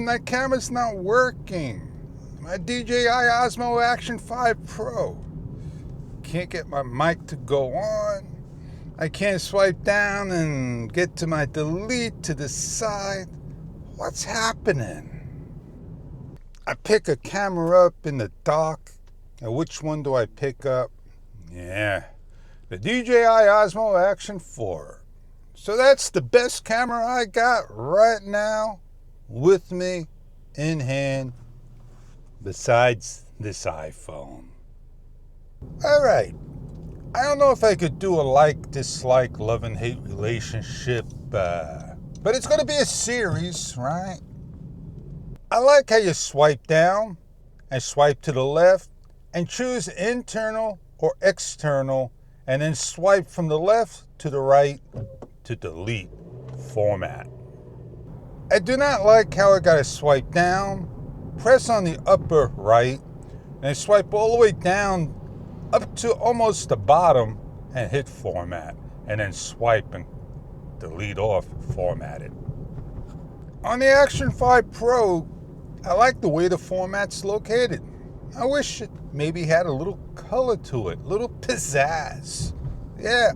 happened? That camera's not working. My DJI Osmo Action 5 Pro. Can't get my mic to go on. I can't swipe down and get to my delete to the side. What's happening? I pick a camera up in the dock. And which one do I pick up? Yeah, the DJI Osmo Action 4. So that's the best camera I got right now with me in hand, besides this iPhone. All right. I don't know if I could do a like-dislike, love and hate relationship, but it's going to be a series, right? I like how you swipe down and swipe to the left and choose internal or external and then swipe from the left to the right to delete format. I do not like how I got to swipe down, press on the upper right, and swipe all the way down up to almost the bottom and hit format, and then swipe and delete off formatted. On the Action 5 Pro, I like the way the format's located. I wish it maybe had a little color to it, a little pizzazz. Yeah.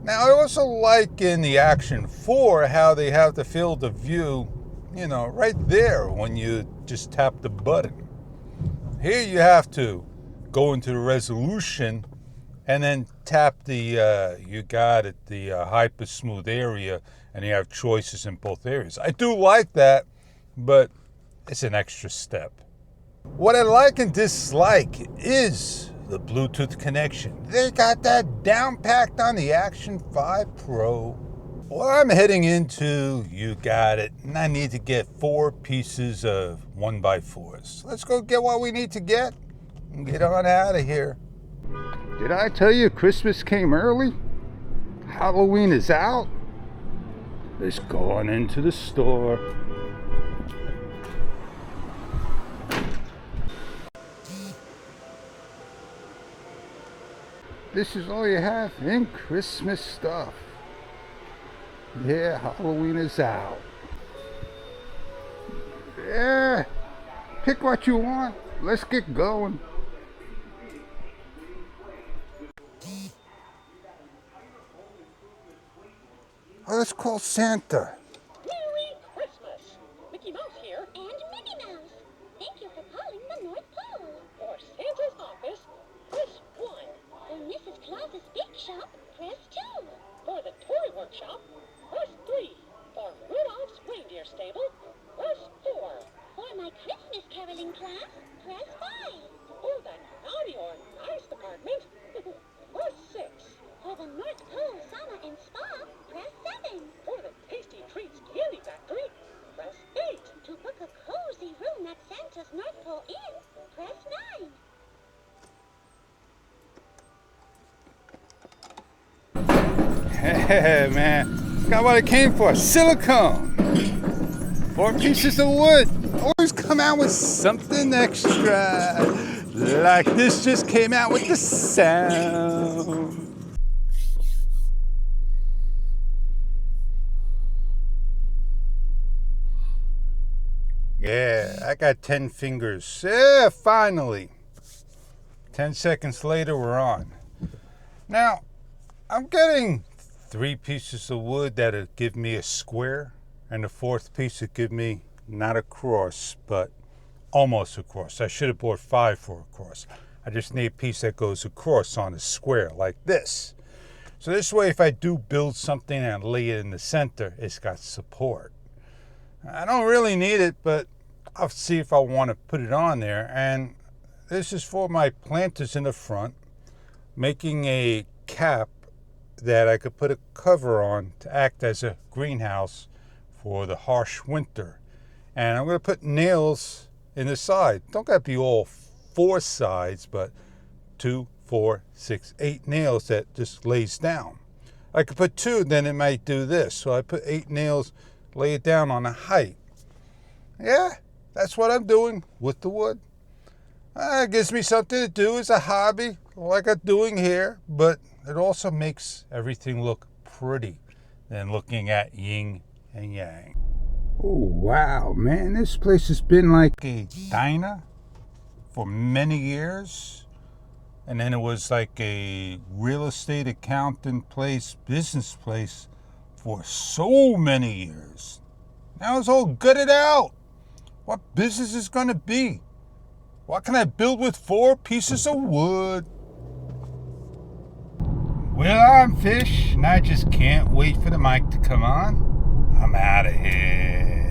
Now I also like in the Action 4 how they have the field of view, right there when you just tap the button. Here you have to go into the resolution and then tap the hyper smooth area, and you have choices in both areas. I do like that, but it's an extra step. What I like and dislike is the Bluetooth connection. They got that down packed on the Action 5 Pro. Well, I'm heading into You Got It, and I need to get 4 pieces of 1x4s. Let's go get what we need to get and get on out of here. Did I tell you Christmas came early? Halloween is out? Let's go on into the store. This is all you have in Christmas stuff. Yeah, Halloween is out. Yeah, pick what you want. Let's get going. Let's call Santa. Merry Christmas! Mickey Mouse here. And Minnie Mouse. Thank you for calling the North Pole. For Santa's office, press 1. For Mrs. Claus's big shop, press 2. For the toy workshop, press 3. For Rudolph's reindeer stable, press 4. For my Christmas caroling class, press 5. For the naughty or nice department, press 6. For the North Pole Sauna and Spa, press 7. For the Tasty Treats Candy Factory, press 8. To book a cozy room at Santa's North Pole Inn, press 9. Hey, man. Got what I came for. Silicone. 4 pieces of wood. Always come out with something extra. Like this just came out with the sound. Yeah, I got 10 fingers. Yeah, finally. 10 seconds later, we're on. Now, I'm getting 3 pieces of wood that'll give me a square, and the 4th piece will give me not a cross, but almost a cross. I should have bought 5 for a cross. I just need a piece that goes across on a square like this. So this way, if I do build something and lay it in the center, it's got support. I don't really need it, but I'll see if I want to put it on there. And this is for my planters in the front, making a cap that I could put a cover on to act as a greenhouse for the harsh winter. And I'm going to put nails in the side. Don't got to be all 4 sides, but 2, 4, 6, 8 nails that just lays down. I could put 2, then it might do this. So I put 8 nails, lay it down on a height. Yeah, that's what I'm doing with the wood. It gives me something to do as a hobby, like I'm doing here, but it also makes everything look pretty than looking at yin and yang. Oh, wow, man. This place has been like a diner for many years. And then it was like a real estate accountant place, business place for so many years. Now it's all gutted out. What business is going to be? What can I build with 4 pieces of wood? Well, I'm Fish, and I just can't wait for the mic to come on. I'm out of here.